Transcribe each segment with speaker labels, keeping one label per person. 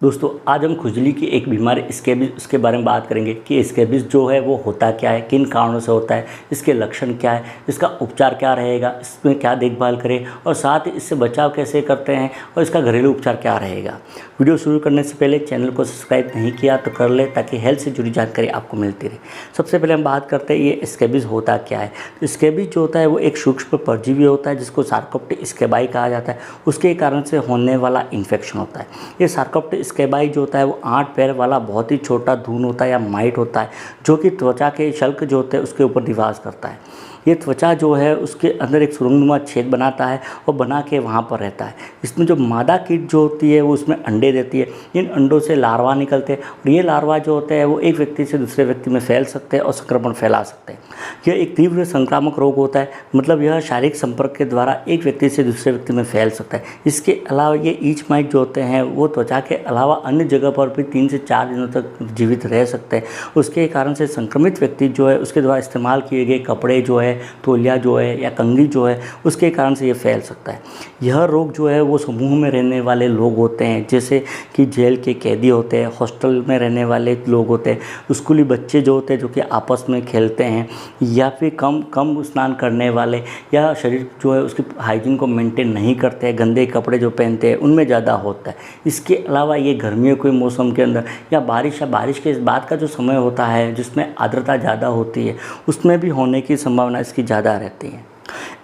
Speaker 1: दोस्तों आज हम खुजली की एक बीमारी स्कैबिस उसके बारे में बात करेंगे कि स्कैबिस जो है वो होता क्या है, किन कारणों से होता है, इसके लक्षण क्या है, इसका उपचार क्या रहेगा, इसमें क्या देखभाल करें और साथ ही इससे बचाव कैसे करते हैं और इसका घरेलू उपचार क्या रहेगा। वीडियो शुरू करने से पहले चैनल को सब्सक्राइब नहीं किया तो कर ले ताकि हेल्थ से जुड़ी जानकारी आपको मिलती रहे। सबसे पहले हम बात करते हैं ये स्कैबिस होता क्या है। तो स्कैबिस जो होता है वो एक सूक्ष्म परजीवी होता है जिसको सार्कोप्टेरा स्कैबाई कहा जाता है। उसके कारण से होने वाला इन्फेक्शन होता है। ये सार्कोप्टेरा स्कैबाई जो होता है वो 8 पैर वाला बहुत ही छोटा धून होता है या माइट होता है जो कि त्वचा के शल्क जो होते हैं उसके ऊपर निवास करता है। ये त्वचा जो है उसके अंदर एक सुरंगनुमा छेद बनाता है और बना के वहाँ पर रहता है। इसमें जो मादा कीट जो होती है वो उसमें अंडे देती है। इन अंडों से लार्वा निकलते हैं और ये लार्वा जो होते हैं वो एक व्यक्ति से दूसरे व्यक्ति में फैल सकते हैं और संक्रमण फैला सकते हैं। यह एक तीव्र संक्रामक रोग होता है, मतलब यह शारीरिक संपर्क के द्वारा एक व्यक्ति से दूसरे व्यक्ति में फैल सकता है। इसके अलावा ये ईच माइट जो होते हैं वो त्वचा के अलावा अन्य जगह पर भी 3 से 4 दिनों तक जीवित रह सकते हैं। उसके कारण से संक्रमित व्यक्ति जो है उसके द्वारा इस्तेमाल किए गए कपड़े जो है, तौलिया जो है या कंघी जो है, उसके कारण से ये फैल सकता है। यह रोग जो है वो समूह में रहने वाले लोग होते हैं, जैसे कि जेल के कैदी होते हैं, हॉस्टल में रहने वाले लोग होते हैं, स्कूली बच्चे जो होते हैं जो कि आपस में खेलते हैं, या फिर कम स्नान करने वाले, या शरीर जो है उसकी हाइजीन को मेंटेन नहीं करते हैं, गंदे कपड़े जो पहनते हैं उनमें ज़्यादा होता है। इसके अलावा ये गर्मियों के मौसम के अंदर या बारिश के इस बाद का जो समय होता है जिसमें आर्द्रता ज़्यादा होती है उसमें भी होने की संभावना इसकी ज़्यादा रहती है।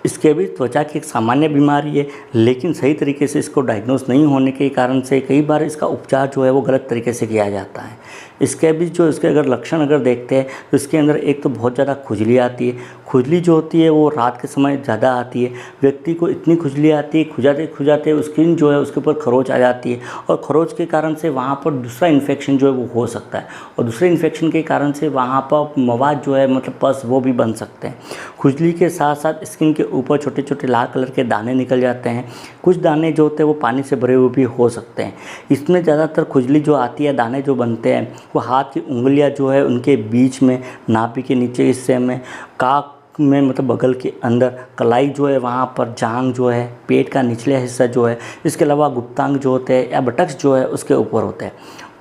Speaker 1: स्कैबिस त्वचा की एक सामान्य बीमारी है, लेकिन सही तरीके से इसको डायग्नोस नहीं होने के कारण से कई बार इसका उपचार जो है वो गलत तरीके से किया जाता है। स्कैबिस जो इसके अगर लक्षण देखते हैं तो इसके अंदर एक तो बहुत ज़्यादा खुजली आती है। खुजली जो होती है वो रात के समय ज़्यादा आती है। व्यक्ति को इतनी खुजली आती है, खुजाते स्किन जो है उसके ऊपर खरोच आ जाती है और खरोच के कारण से वहाँ पर दूसरा इन्फेक्शन जो है वो हो सकता है और दूसरे इन्फेक्शन के कारण से वहाँ पर मवाद जो है मतलब पस वो भी बन सकते हैं। खुजली के साथ साथ स्किन के ऊपर छोटे छोटे लाल कलर के दाने निकल जाते हैं। कुछ दाने जो होते हैं वो पानी से भरे हुए भी हो सकते हैं। इसमें ज़्यादातर खुजली जो आती है, दाने जो बनते हैं वो हाथ की उंगलियां जो है उनके बीच में, नाभि के नीचे हिस्से में, काक में मतलब बगल के अंदर, कलाई जो है वहाँ पर, जांघ जो है, पेट का निचले हिस्सा जो है, इसके अलावा गुप्तांग जो होते हैं या बटक्स जो है उसके ऊपर होते हैं।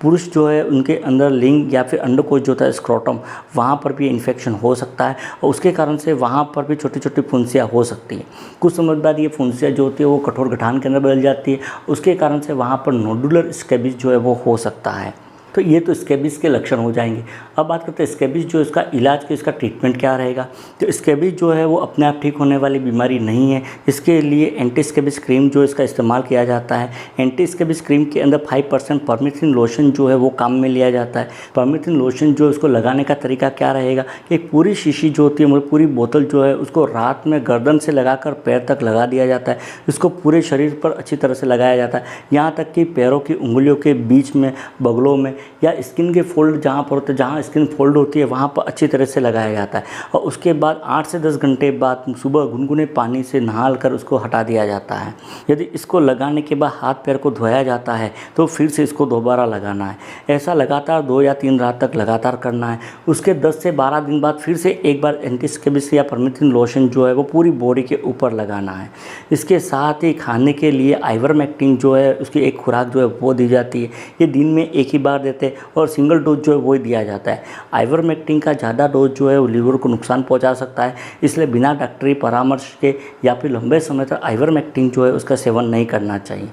Speaker 1: पुरुष जो है उनके अंदर लिंग या फिर अंडकोश जो होता है स्क्रोटम, वहाँ पर भी इन्फेक्शन हो सकता है और उसके कारण से वहाँ पर भी छोटी छोटी फुंसियाँ हो सकती हैं। कुछ समय बाद ये फुंसियाँ जो होती है वो कठोर गठान के अंदर बदल जाती है, उसके कारण से वहाँ पर नोडुलर स्कैबिस जो है वो हो सकता है। तो ये तो स्कैबिस के लक्षण हो जाएंगे। अब बात करते हैं स्कैबिस जो इसका इलाज के, इसका ट्रीटमेंट क्या रहेगा। तो स्कैबिस जो है वो अपने आप ठीक होने वाली बीमारी नहीं है। इसके लिए एंटी स्कैबिस क्रीम जो इसका इस्तेमाल किया जाता है। एंटी स्कैबिस क्रीम के अंदर 5% परमेथ्रिन लोशन जो है वो काम में लिया जाता है। परमेथ्रिन लोशन जो उसको लगाने का तरीका क्या रहेगा कि एक पूरी शीशी जो होती है, मतलब पूरी बोतल जो है उसको रात में गर्दन से लगाकर पैर तक लगा दिया जाता है। इसको पूरे शरीर पर अच्छी तरह से लगाया जाता है, यहाँ तक कि पैरों की उंगलियों के बीच में, बगलों में या स्किन के फोल्ड जहाँ पर होते हैं, जहाँ स्किन फोल्ड होती है वहाँ पर अच्छी तरह से लगाया जाता है। और उसके बाद 8 से 10 घंटे बाद सुबह गुनगुने पानी से नहा कर उसको हटा दिया जाता है। यदि इसको लगाने के बाद हाथ पैर को धोया जाता है तो फिर से इसको दोबारा लगाना है। ऐसा लगातार 2 या 3 रात तक लगातार करना है। उसके 10 से 12 दिन बाद फिर से एक बार एंटी स्कैबिस या परमेथ्रिन लोशन जो है वो पूरी बॉडी के ऊपर लगाना है। इसके साथ ही खाने के लिए आइवरमेक्टिन जो है उसकी एक खुराक जो है वो दी जाती है। ये दिन में एक ही बार देते हैं और सिंगल डोज जो है वो ही दिया जाता है। आइवरमेक्टिन का ज़्यादा डोज जो है वो लीवर को नुकसान पहुंचा सकता है, इसलिए बिना डॉक्टरी परामर्श के या फिर लंबे समय तक आइवरमेक्टिन जो है उसका सेवन नहीं करना चाहिए।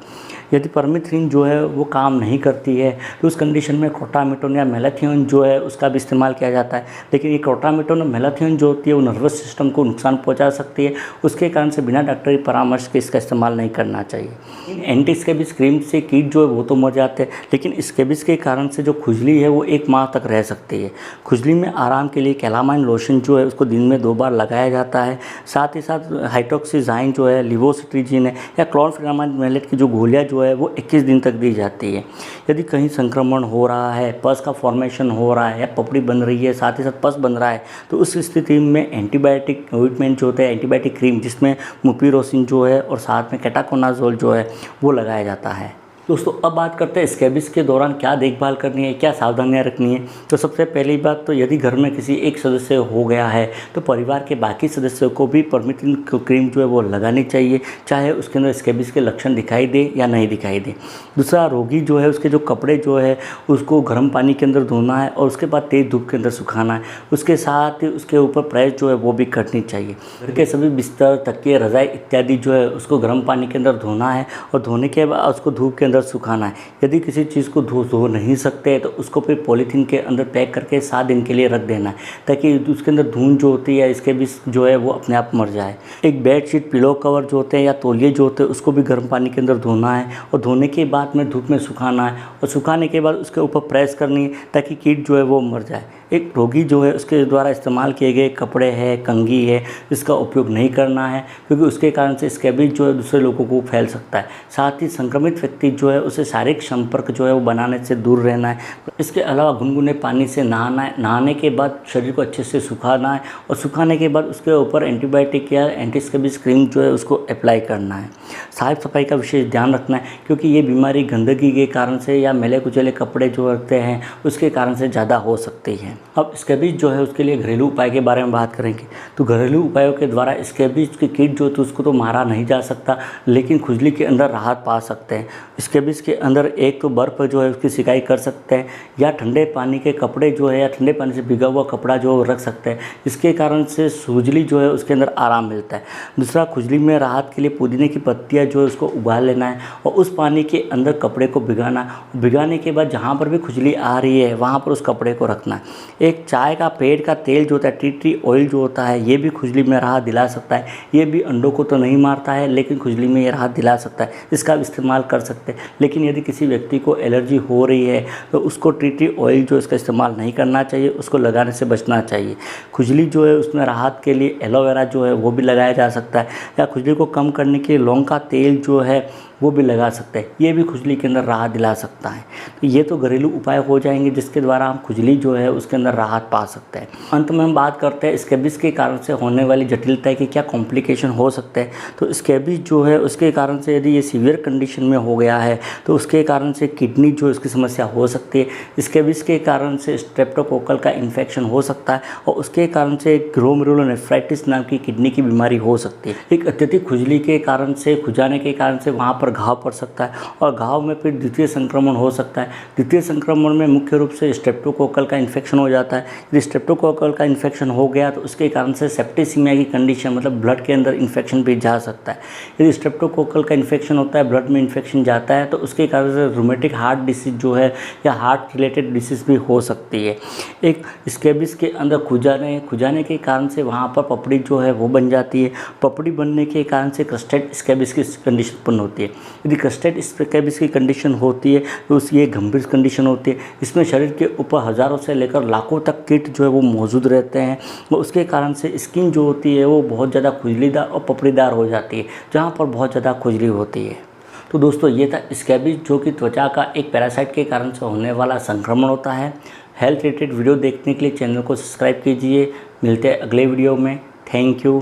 Speaker 1: यदि परमेथ्रिन जो है वो काम नहीं करती है तो उस कंडीशन में क्रोटामेटोन या मेलाथियोन जो है उसका भी इस्तेमाल किया जाता है। लेकिन ये क्रोटामेटोन और मेलाथियोन जो होती है वो नर्वस सिस्टम को नुकसान पहुंचा सकती है, उसके कारण से बिना डॉक्टरी परामर्श के इसका इस्तेमाल नहीं करना चाहिए। एंटी स्कैबिस क्रीम से कीट जो है वो तो मर जाते हैं, लेकिन स्कैबिस के कारण से जो खुजली है वो 1 माह तक रह सकती है। खुजली में आराम के लिए कैलामाइन लोशन जो है उसको दिन में 2 बार लगाया जाता है। साथ ही साथ हाइड्रोक्सीजाइन जो है, लिवोसिट्रीजिन है या क्लोरफेनामाइड मैलेट की जो गोलियाँ जो है वो 21 दिन तक दी जाती है। यदि कहीं संक्रमण हो रहा है, पस का फॉर्मेशन हो रहा है या पपड़ी बन रही है, साथ ही साथ पस बन रहा है, तो उस स्थिति में एंटीबायोटिक ऑइंटमेंट जो होता है, एंटीबायोटिक क्रीम जिसमें मुपिरोसिन जो है और साथ में केटाकोनाजोल जो है वो लगाया जाता है। दोस्तों अब बात करते हैं स्कैबिस के दौरान क्या देखभाल करनी है, क्या सावधानियां रखनी है। तो सबसे पहली बात तो यदि घर में किसी एक सदस्य हो गया है तो परिवार के बाकी सदस्यों को भी परमिथिन क्रीम जो है वो लगानी चाहिए, चाहे उसके अंदर स्कैबिस के लक्षण दिखाई दे या नहीं दिखाई दे। दूसरा, रोगी जो है उसके जो कपड़े जो है उसको गर्म पानी के अंदर धोना है और उसके बाद तेज़ धूप के अंदर सुखाना है। उसके साथ ही उसके ऊपर प्रेस जो है वो भी करनी चाहिए। घर के सभी बिस्तर, तकिए, रज़ाई इत्यादि जो है उसको गर्म पानी के अंदर धोना है और धोने के बाद उसको धूप के अंदर सुखाना है। यदि किसी चीज़ को धो नहीं सकते तो उसको फिर पॉलीथीन के अंदर पैक करके 7 दिन के लिए रख देना है, ताकि उसके अंदर धूल जो होती है इसके भी जो है वो अपने आप मर जाए। एक बेडशीट, पिलो कवर जो होते हैं या तौलिए जो होते हैं उसको भी गर्म पानी के अंदर धोना है और धोने के बाद में धूप में सुखाना है और सुखाने के बाद उसके ऊपर प्रेस करनी है ताकि कीट जो है वो मर जाए। एक रोगी जो है उसके द्वारा इस्तेमाल किए गए कपड़े है, कंघी है, इसका उपयोग नहीं करना है, क्योंकि उसके कारण से स्कैबिस जो है दूसरे लोगों को फैल सकता है। साथ ही संक्रमित व्यक्ति जो है उसे शारीरिक संपर्क जो है वो बनाने से दूर रहना है। इसके अलावा गुनगुने पानी से नहाना है। नहाने के बाद शरीर को अच्छे से सुखाना है और सुखाने के बाद उसके ऊपर एंटीबायोटिक या एंटी स्कैबिस क्रीम जो है उसको अप्लाई करना है। साफ सफाई का विशेष ध्यान रखना है, क्योंकि ये बीमारी गंदगी के कारण से या मैले कुचले कपड़े जो रखते हैं उसके कारण से ज़्यादा हो सकती है। अब स्कैबिस जो है उसके लिए घरेलू उपाय के बारे में बात करेंगे। तो घरेलू उपायों के द्वारा स्कैबिस की कीट जो है उसको तो मारा नहीं जा सकता, लेकिन खुजली के अंदर राहत पा सकते हैं। स्कैबिस के अंदर एक तो बर्फ़ जो है उसकी सिकाई कर सकते हैं या ठंडे पानी के कपड़े जो है या ठंडे पानी से भिगा हुआ कपड़ा जो रख सकते हैं। इसके कारण से खुजली जो है उसके अंदर आराम मिलता है। दूसरा, खुजली में राहत के लिए पुदीने की पत्तियाँ जो है उसको उबाल लेना है और उस पानी के अंदर कपड़े को भिगाना। भिगाने के बाद जहाँ पर भी खुजली आ रही है वहाँ पर उस कपड़े को रखना है। एक चाय का पेड़ का तेल जो होता है, टी ट्री ऑयल जो होता है, ये भी खुजली में राहत दिला सकता है। ये भी अंडों को तो नहीं मारता है, लेकिन खुजली में ये राहत दिला सकता है। इसका इस्तेमाल कर सकते हैं। लेकिन यदि किसी व्यक्ति को एलर्जी हो रही है तो उसको टी ट्री ऑयल जो इसका इस्तेमाल नहीं करना चाहिए, उसको लगाने से बचना चाहिए। खुजली जो है उसमें राहत के लिए एलोवेरा जो है वो भी लगाया जा सकता है, या खुजली को कम करने के लिए लौंग का तेल जो है वो भी लगा सकते हैं। ये भी खुजली के अंदर राहत दिला सकता है। तो ये तो घरेलू उपाय हो जाएंगे जिसके द्वारा हम खुजली जो है उसके अंदर राहत पा सकते हैं। अंत में हम बात करते हैं स्कैबिस के कारण से होने वाली जटिलता की क्या कॉम्प्लिकेशन हो सकते हैं। तो स्कैबिस जो है उसके कारण से यदि ये सीवियर कंडीशन में हो गया है तो उसके कारण से किडनी जो इसकी समस्या हो सकती है। स्कैबिस के कारण से स्ट्रेप्टोकोकल का इन्फेक्शन हो सकता है और उसके कारण से ग्लोमेरुलोनेफ्राइटिस नाम की किडनी की बीमारी हो सकती है। एक अत्यधिक खुजली के कारण से, खुजाने के कारण से वहाँ पर घाव पड़ सकता है और घाव में फिर द्वितीय संक्रमण हो सकता है। द्वितीय संक्रमण में मुख्य रूप से स्ट्रेप्टोकोकल का इन्फेक्शन हो जाता है। यदि स्ट्रेप्टोकोकल का इन्फेक्शन हो गया तो उसके कारण से सेप्टिसीमिया की कंडीशन, मतलब ब्लड के अंदर इन्फेक्शन भी जा सकता है। यदि स्ट्रेप्टोकोकल का इन्फेक्शन होता है, ब्लड में इन्फेक्शन जाता है, तो उसके कारण से रूमेटिक हार्ट डिसीज जो है या हार्ट रिलेटेड डिसीज भी हो सकती है। एक स्कैबिस के अंदर खुजाने के कारण से वहाँ पर पपड़ी जो है वो बन जाती है। पपड़ी बनने के कारण से क्रस्टेड स्कैबिस की कंडीशन उत्पन्न होती है। यदि क्रस्टेड स्कैबिस की कंडीशन होती है तो ये गंभीर कंडीशन होती है। इसमें शरीर के ऊपर हज़ारों से लेकर लाखों तक कीट जो है वो मौजूद रहते हैं और उसके कारण से स्किन जो होती है वो बहुत ज़्यादा खुजलीदार और पपड़ीदार हो जाती है, जहाँ पर बहुत ज़्यादा खुजली होती है। तो दोस्तों ये था स्कैबिस, जो कि त्वचा का एक पैरासाइट के कारण से होने वाला संक्रमण होता है। हेल्थ रिलेटेड वीडियो देखने के लिए चैनल को सब्सक्राइब कीजिए। मिलते हैं अगले वीडियो में। Thank you.